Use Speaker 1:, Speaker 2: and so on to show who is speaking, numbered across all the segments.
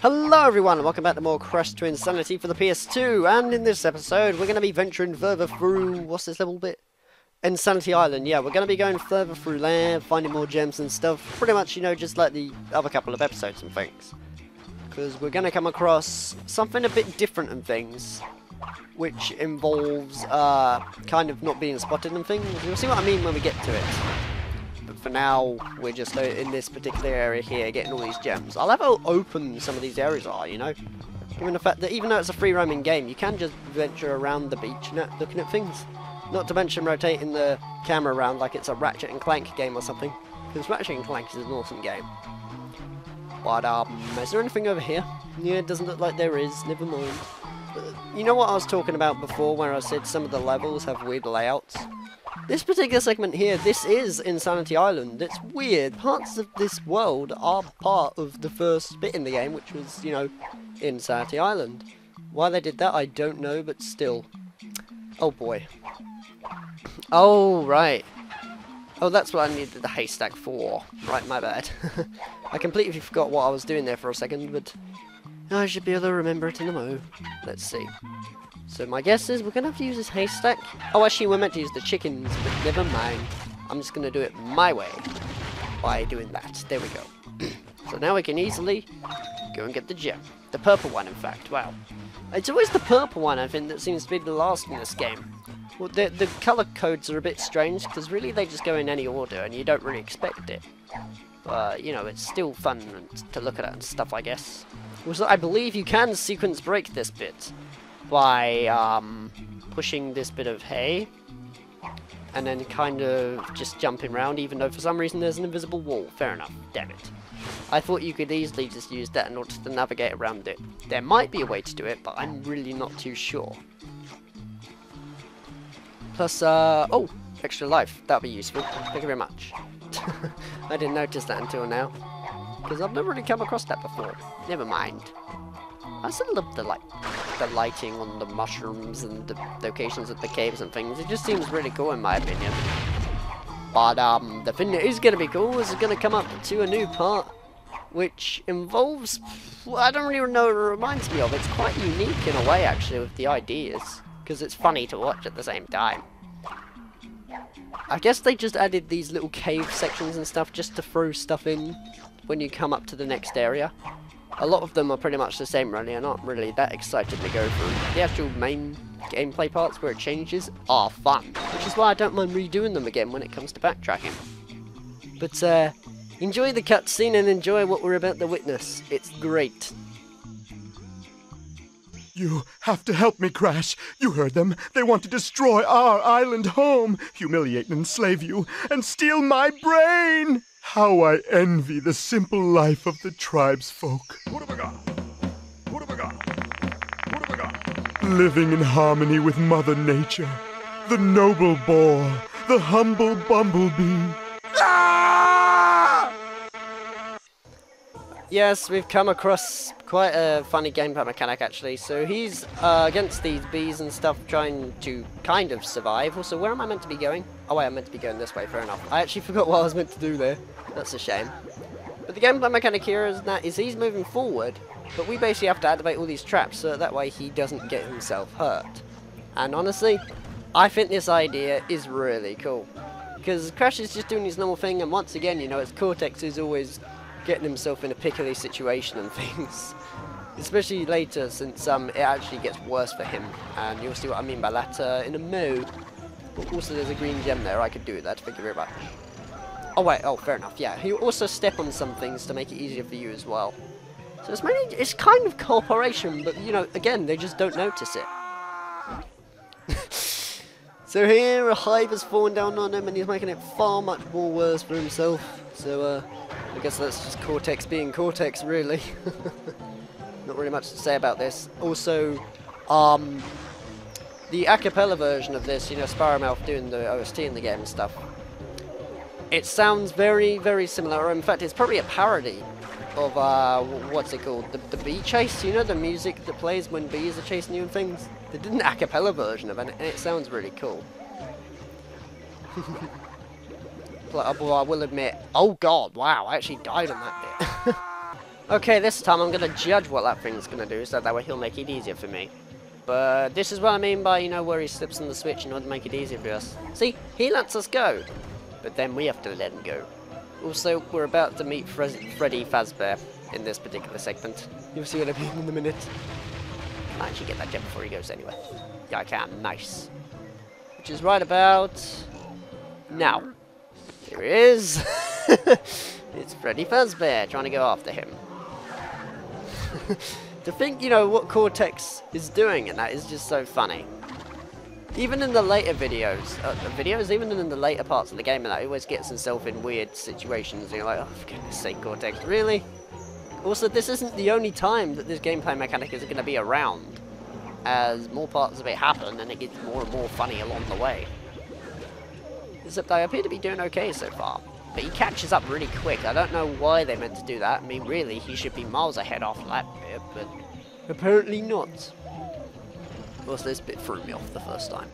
Speaker 1: Hello everyone, and welcome back to more Twinsanity for the PS2, and in this episode we're going to be venturing further through, what's this little bit? Insanity Island. Yeah, we're going to be going further through there, finding more gems and stuff, pretty much, you know, just like the other couple of episodes and things. Because we're going to come across something a bit different and things, which involves, kind of not being spotted and things. You'll see what I mean when we get to it. But for now, we're just in this particular area here, getting all these gems. I love how open some of these areas are, you know? Given the fact that even though it's a free roaming game, you can just venture around the beach and looking at things. Not to mention rotating the camera around like it's a Ratchet and Clank game or something. Because Ratchet and Clank is an awesome game. But, is there anything over here? Yeah, it doesn't look like there is, never mind. But, you know what I was talking about before where I said some of the levels have weird layouts? This particular segment here, this is Insanity Island. It's weird. Parts of this world are part of the first bit in the game, which was, you know, Insanity Island. Why they did that, I don't know, but still. Oh boy. Oh, right. Oh, that's what I needed the haystack for. Right, my bad. I completely forgot what I was doing there for a second, but I should be able to remember it in a mo. Let's see. So my guess is we're going to have to use this haystack. Oh, actually, we're meant to use the chickens, but never mind. I'm just going to do it my way by doing that. There we go. So now we can easily go and get the gem. The purple one, in fact. Wow. It's always the purple one, I think, that seems to be the last in this game. Well, the colour codes are a bit strange, because really they just go in any order, and you don't really expect it. But, you know, it's still fun to look at it and stuff, I guess. Also, I believe you can sequence break this bit by pushing this bit of hay and then kind of just jumping around, even though for some reason there's an invisible wall. Fair enough, damn it. I thought you could easily just use that in order to navigate around it. There might be a way to do it, but I'm really not too sure. Plus, oh, extra life. That'll be useful. Thank you very much. I didn't notice that until now, because I've never really come across that before. Never mind. I still love the lighting on the mushrooms and the locations of the caves and things. It just seems really cool in my opinion. But the thing that is going to be cool is going to come up to a new part, which involves, well, I don't really know what it reminds me of. It's quite unique in a way actually with the ideas, because it's funny to watch at the same time. I guess they just added these little cave sections and stuff just to throw stuff in when you come up to the next area. A lot of them are pretty much the same really. I'm not really that excited to go through. The actual main gameplay parts where it changes are fun, which is why I don't mind redoing them again when it comes to backtracking. But enjoy the cutscene and enjoy what we're about to witness. It's great.
Speaker 2: You have to help me, Crash. You heard them. They want to destroy our island home, humiliate and enslave you, and steal my brain! How I envy the simple life of the tribesfolk. Living in harmony with Mother Nature. The noble boar, the humble bumblebee. Ah!
Speaker 1: Yes, we've come across quite a funny gameplay mechanic actually. So he's against these bees and stuff, trying to kind of survive. Also, where am I meant to be going? Oh wait, I'm meant to be going this way, fair enough. I actually forgot what I was meant to do there. That's a shame. But the gameplay mechanic here is he's moving forward, but we basically have to activate all these traps so that way he doesn't get himself hurt. And honestly, I think this idea is really cool. Because Crash is just doing his normal thing, and once again, you know, it's Cortex who's always getting himself in a pickly situation and things. Especially later, since it actually gets worse for him. And you'll see what I mean by that in a mo. But also there's a green gem there, I could do that, thank you very much. Oh wait, oh fair enough, yeah. You also step on some things to make it easier for you as well. So it's kind of cooperation, but you know, again, they just don't notice it. So here, a hive has fallen down on him and he's making it far much more worse for himself. So I guess that's just Cortex being Cortex, really. Not really much to say about this. Also, the a cappella version of this, you know, Sparrowmouth doing the OST in the game and stuff, it sounds very, very similar, or in fact it's probably a parody of, what's it called, the bee chase, you know, the music that plays when bees are chasing you and things? They did an a cappella version of it, and it sounds really cool. But I will admit, oh god, wow, I actually died on that bit. Okay, this time I'm gonna judge what that thing's gonna do, so that way he'll make it easier for me. But this is what I mean by, you know, where he slips on the switch in order to make it easier for us. See, he lets us go, but then we have to let him go. Also, we're about to meet Freddy Fazbear in this particular segment. You'll see what I mean in a minute. Can I actually get that gem before he goes anywhere? Yeah, I can. Nice. Which is right about now. Here he is. It's Freddy Fazbear trying to go after him. To think, you know, what Cortex is doing, and that is just so funny. Even in the later videos, even in the later parts of the game, and that, he always gets himself in weird situations, and you're like, oh, for goodness sake, Cortex, really? Also, this isn't the only time that this gameplay mechanic is going to be around. As more parts of it happen, and it gets more and more funny along the way. Except I appear to be doing okay so far. But he catches up really quick. I don't know why they meant to do that. I mean, really, he should be miles ahead off that bit, but apparently not. Also, this bit threw me off the first time.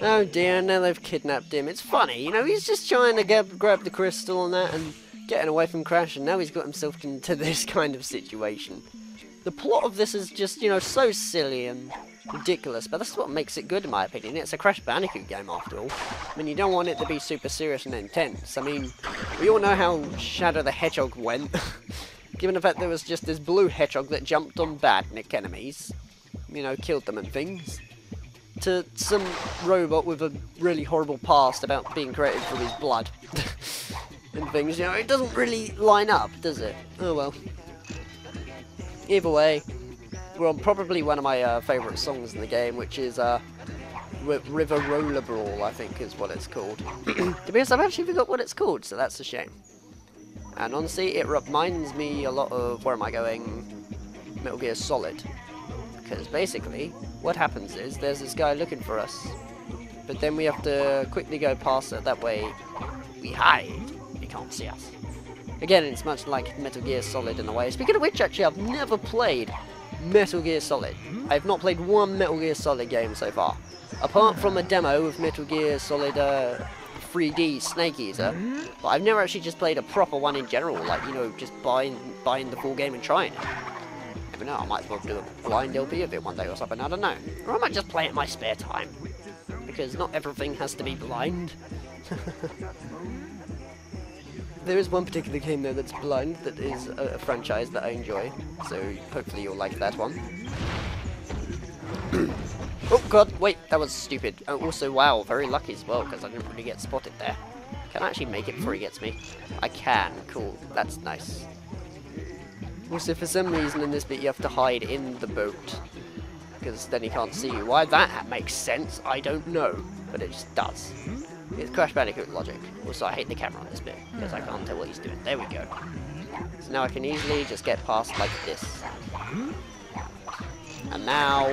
Speaker 1: Oh dear, now they've kidnapped him. It's funny, you know, he's just trying to grab the crystal and that, and getting away from Crash, and now he's got himself into this kind of situation. The plot of this is just, you know, so silly and ridiculous, but that's what makes it good in my opinion. It's a Crash Bandicoot game after all. I mean, you don't want it to be super serious and intense. I mean, we all know how Shadow the Hedgehog went. Given the fact there was just this blue hedgehog that jumped on badnik enemies, you know, killed them and things, to some robot with a really horrible past about being created from his blood and things, you know, it doesn't really line up, does it? Oh well. Either way, we're on probably one of my favourite songs in the game, which is River Roller Brawl, I think is what it's called. To be honest, I've actually forgot what it's called, so that's a shame. And honestly, it reminds me a lot of, where am I going, Metal Gear Solid. Because basically, what happens is, there's this guy looking for us, but then we have to quickly go past it, that way we hide, he can't see us. Again, it's much like Metal Gear Solid in a way. Speaking of which, actually, I've never played Metal Gear Solid. I have not played one Metal Gear Solid game so far. Apart from a demo of Metal Gear Solid 3D Snake Eater, but I've never actually just played a proper one in general, like, you know, just buying the full game and trying it. Never know, I might as well do a blind LP of it one day or something, I don't know. Or I might just play it in my spare time. Because not everything has to be blind. There is one particular game though that's blind, that is a franchise that I enjoy, so hopefully you'll like that one. Oh god, wait, that was stupid. Oh, also, wow, very lucky as well, because I didn't really get spotted there. Can I actually make it before he gets me? I can, cool, that's nice. Also, for some reason in this bit you have to hide in the boat, because then he can't see you. Why that makes sense, I don't know, but it just does. It's Crash Bandicoot logic. Also, I hate the camera on this bit, because I can't tell what he's doing. There we go. So now I can easily just get past like this. And now,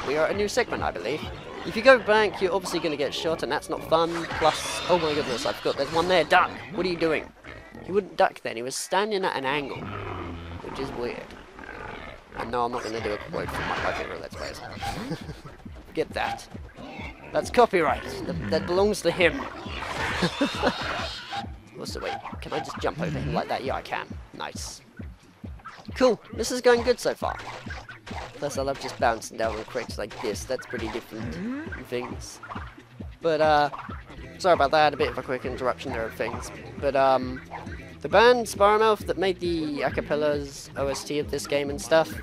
Speaker 1: we are at a new segment, I believe. If you go back, you're obviously going to get shot, and that's not fun. Plus, oh my goodness, I forgot, there's one there. Duck! What are you doing? He wouldn't duck then, he was standing at an angle, which is weird. And no, I'm not going to do a quote from my favourite Let's Plays. Forget that. That's copyright. That belongs to him. Also, wait, can I just jump over him like that? Yeah, I can. Nice. Cool. This is going good so far. Plus, I love just bouncing down on crates like this. That's pretty different things. But, sorry about that. I had a bit of a quick interruption there of things. But, the band Sparmouth that made the acapellas OST of this game and stuff,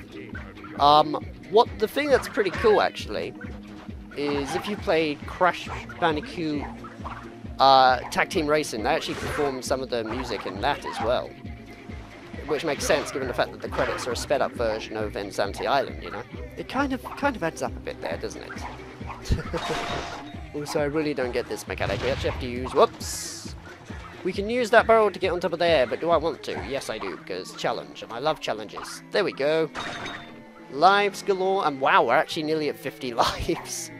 Speaker 1: the thing that's pretty cool, actually, is if you played Crash Bandicoot Tag Team Racing, they actually performed some of the music in that as well. Which makes sense given the fact that the credits are a sped up version of Twinsanity Island, you know. It kind of adds up a bit there, doesn't it? Also, I really don't get this mechanic. We actually have to use, whoops! We can use that barrel to get on top of there, but do I want to? Yes I do, because challenge, and I love challenges. There we go. Lives galore, and wow, we're actually nearly at 50 lives.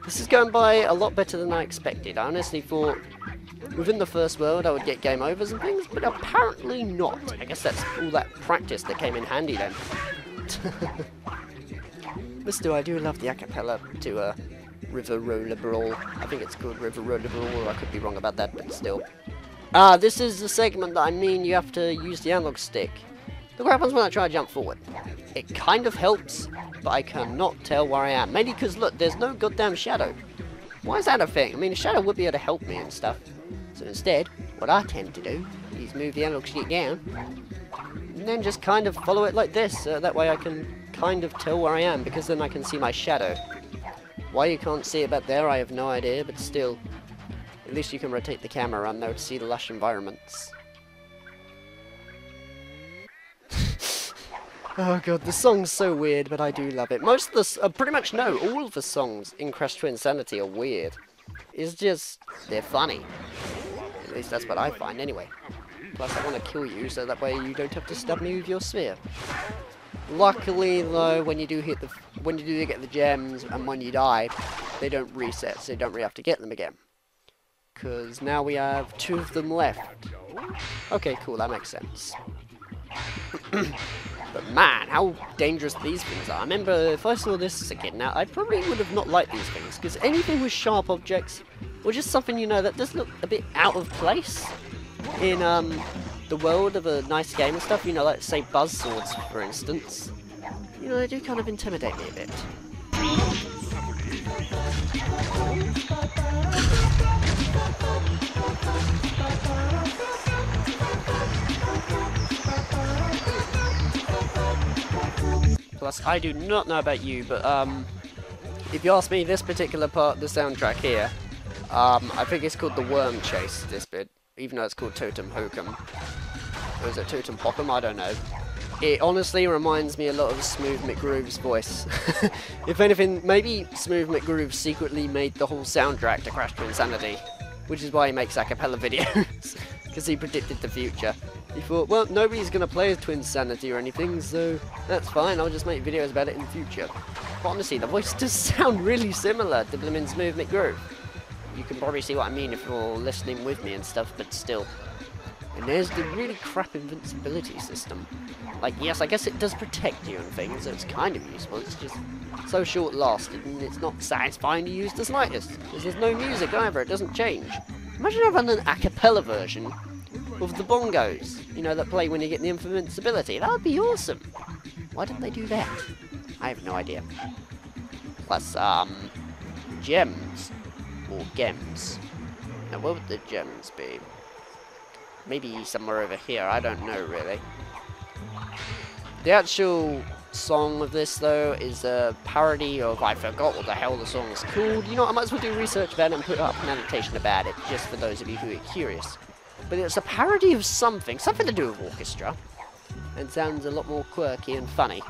Speaker 1: This is going by a lot better than I expected. I honestly thought within the first world I would get game overs and things, but apparently not. I guess that's all that practice that came in handy then. But still, I do love the acapella to River Roller Brawl. I think it's called River Roller Brawl, I could be wrong about that, but still. This is the segment that I mean you have to use the analog stick. Look what happens when I try to jump forward. It kind of helps, but I cannot tell where I am. Mainly because, look, there's no goddamn shadow. Why is that a thing? I mean, a shadow would be able to help me and stuff. So instead, what I tend to do is move the analog stick down, and then just kind of follow it like this. That way I can kind of tell where I am, because then I can see my shadow. Why you can't see it back there, I have no idea, but still. At least you can rotate the camera around there to see the lush environments. Oh god, the song's so weird, but I do love it. Most of the, pretty much no, all of the songs in Crash Twinsanity are weird. It's just, they're funny. At least that's what I find, anyway. Plus, I want to kill you, so that way you don't have to stab me with your spear. Luckily, though, when you do get the gems, and when you die, they don't reset, so you don't really have to get them again. Because now we have 2 of them left. Okay, cool, that makes sense. But man, how dangerous these things are. I remember if I saw this as a kid now, I probably would have not liked these things, because anything with sharp objects, or just something, you know, that does look a bit out of place in the world of a nice game and stuff, you know, like say buzz swords, for instance. You know, they do kind of intimidate me a bit. Plus, I do not know about you, but if you ask me, this particular part of the soundtrack here, I think it's called the Worm Chase, this bit, even though it's called Totem Hokum. Or is it Totem Pokum? I don't know. It honestly reminds me a lot of Smooth McGroove's voice. If anything, maybe Smooth McGroove secretly made the whole soundtrack to Crash Twinsanity, which is why he makes a cappella videos, because he predicted the future. He thought, well, nobody's going to play as Twinsanity or anything, so that's fine, I'll just make videos about it in the future. But honestly, the voice does sound really similar to Blimmin' Smooth McGroove. You can probably see what I mean if you're listening with me and stuff, but still. And there's the really crap invincibility system. Like, yes, I guess it does protect you and things, so it's kind of useful, it's just so short-lasting, and it's not satisfying to use the slightest, because there's no music either, it doesn't change. Imagine having an a cappella version of the bongos, you know, that play when you get the invincibility. That would be awesome. Why didn't they do that? I have no idea. Plus, gems. Or gems. Now, where would the gems be? Maybe somewhere over here, I don't know, really. The actual song of this, though, is a parody of, I forgot what the hell the song is called. You know what, I might as well do research about it and put up an annotation about it, just for those of you who are curious. But it's a parody of something to do with orchestra, and sounds a lot more quirky and funny,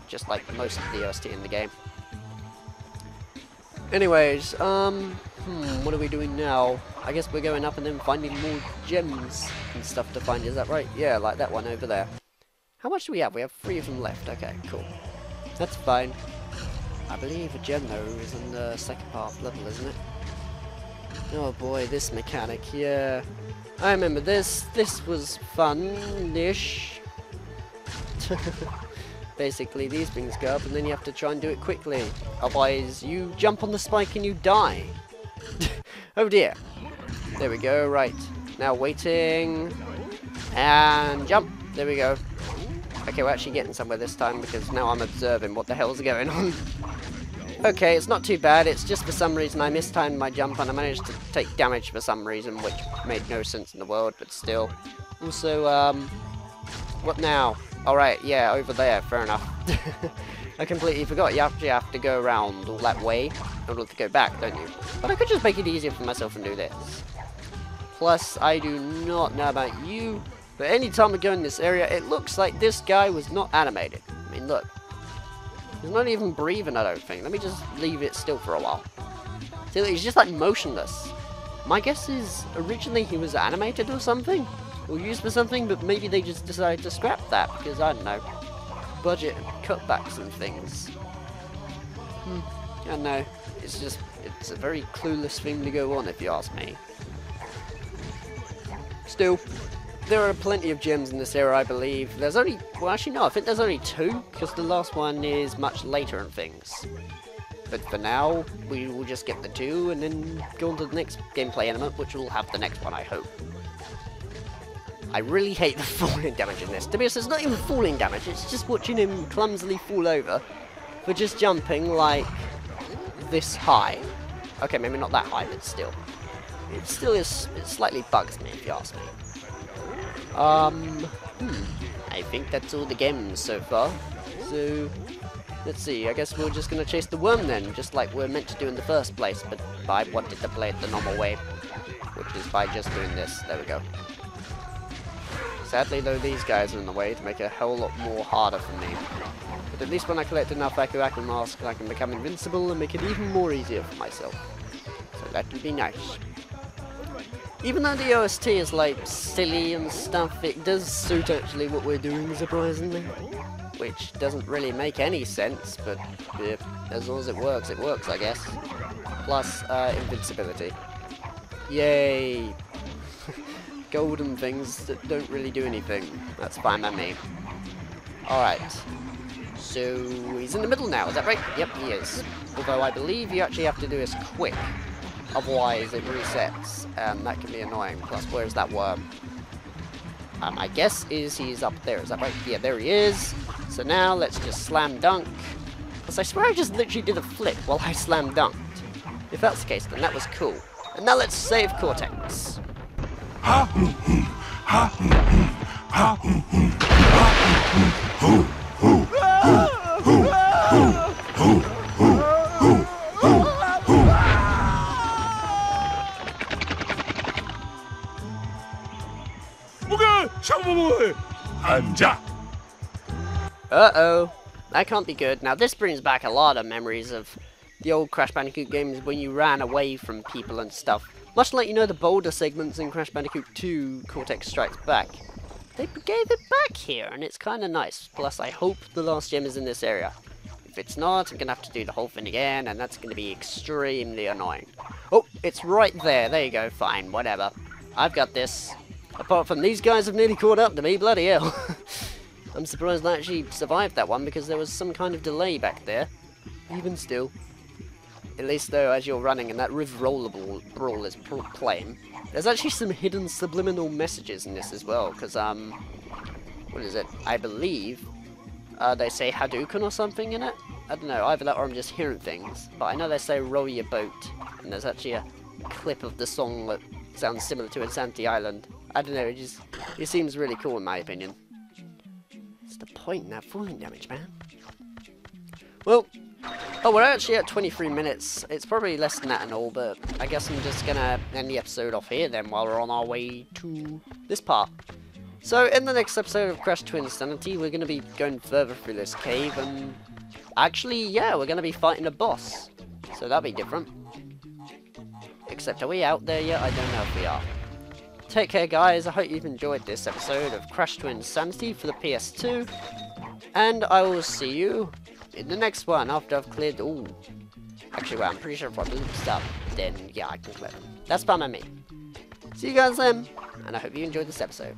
Speaker 1: just like most of the OST in the game. Anyways, what are we doing now? I guess we're going up and then finding more gems and stuff to find, is that right? Yeah, like that one over there. How much do we have? We have 3 of them left, okay, cool. That's fine. I believe a gem, though, is in the second half level, isn't it? Oh boy, this mechanic, yeah. I remember this. This was fun-ish. Basically, these things go up and then you have to try and do it quickly. Otherwise, you jump on the spike and you die. Oh dear. There we go, right. Now waiting. And jump. There we go. Okay, we're actually getting somewhere this time because now I'm observing what the hell's going on. Okay, it's not too bad, it's just for some reason I mistimed my jump and I managed to take damage for some reason, which made no sense in the world, but still. Also, what now? Alright, yeah, over there, fair enough. I completely forgot, you actually have to go around all that way in order to go back, don't you? But I could just make it easier for myself and do this. Plus, I do not know about you, but anytime I go in this area, it looks like this guy was not animated. I mean, look. He's not even breathing, I don't think. Let me just leave it still for a while. See, he's just like motionless. My guess is originally he was animated or something, or used for something, but maybe they just decided to scrap that because, I don't know, budget and cutbacks and things. I don't know. It's a very clueless thing to go on if you ask me. Still, there are plenty of gems in this area, I believe. There's only, well actually no, I think there's only 2, because the last one is much later and things. But for now, we will just get the 2 and then go on to the next gameplay element, which will have the next one, I hope. I really hate the falling damage in this. To be honest, it's not even falling damage, it's just watching him clumsily fall over for just jumping like this high. Okay, maybe not that high, but still. It still is, it slightly bugs me, if you ask me. I think that's all the games so far. So, let's see, I guess we're just going to chase the worm then, just like we're meant to do in the first place, but I wanted to play it the normal way, which is by just doing this. There we go. Sadly though, these guys are in the way to make it a whole lot more harder for me. But at least when I collect enough Aku Aku masks, I can become invincible and make it even more easier for myself. So that would be nice. Even though the OST is like silly and stuff, it does suit actually what we're doing, surprisingly. Which doesn't really make any sense, but as long as it works, I guess. Plus, invincibility. Yay! Golden things that don't really do anything. That's fine by me. Alright. So, he's in the middle now, is that right? Yep, he is. Although I believe you actually have to do this quick. Otherwise, it resets. That can be annoying. Plus, where's that worm? My guess is he's up there, is that right? Yeah, there he is. So now, let's just slam dunk. Because I swear I just literally did a flip while I slam dunked. If that's the case, then that was cool. And now let's save Cortex. Uh-oh. That can't be good. Now this brings back a lot of memories of the old Crash Bandicoot games when you ran away from people and stuff. Much like, you know, the boulder segments in Crash Bandicoot 2 Cortex Strikes Back. They gave it back here, and it's kind of nice. Plus, I hope the last gem is in this area. If it's not, I'm going to have to do the whole thing again, and that's going to be extremely annoying. Oh, it's right there. There you go. Fine, whatever. I've got this. Apart from these guys have nearly caught up to me, bloody hell. I'm surprised I actually survived that one, because there was some kind of delay back there. Even still. At least though, as you're running and that Riv Rollable Brawl is playing, there's actually some hidden subliminal messages in this as well, because, what is it? I believe, they say Hadouken or something in it? I don't know, either that or I'm just hearing things, but I know they say row your boat, and there's actually a clip of the song that sounds similar to Insanity Island. I don't know, it seems really cool in my opinion. What's the point in that falling damage, man? Well, oh, we're actually at 23 minutes. It's probably less than that and all, but I guess I'm just gonna end the episode off here then while we're on our way to this part. So, in the next episode of Crash Twinsanity, we're gonna be going further through this cave and actually, yeah, we're gonna be fighting a boss. So that'll be different. Except, are we out there yet? I don't know if we are. Take care, guys. I hope you've enjoyed this episode of Crash Twinsanity for the PS2. And I will see you in the next one after I've cleared all. Actually, well, I'm pretty sure if I loop stuff, then yeah, I can clear them. That's fine by me. See you guys then, and I hope you enjoyed this episode.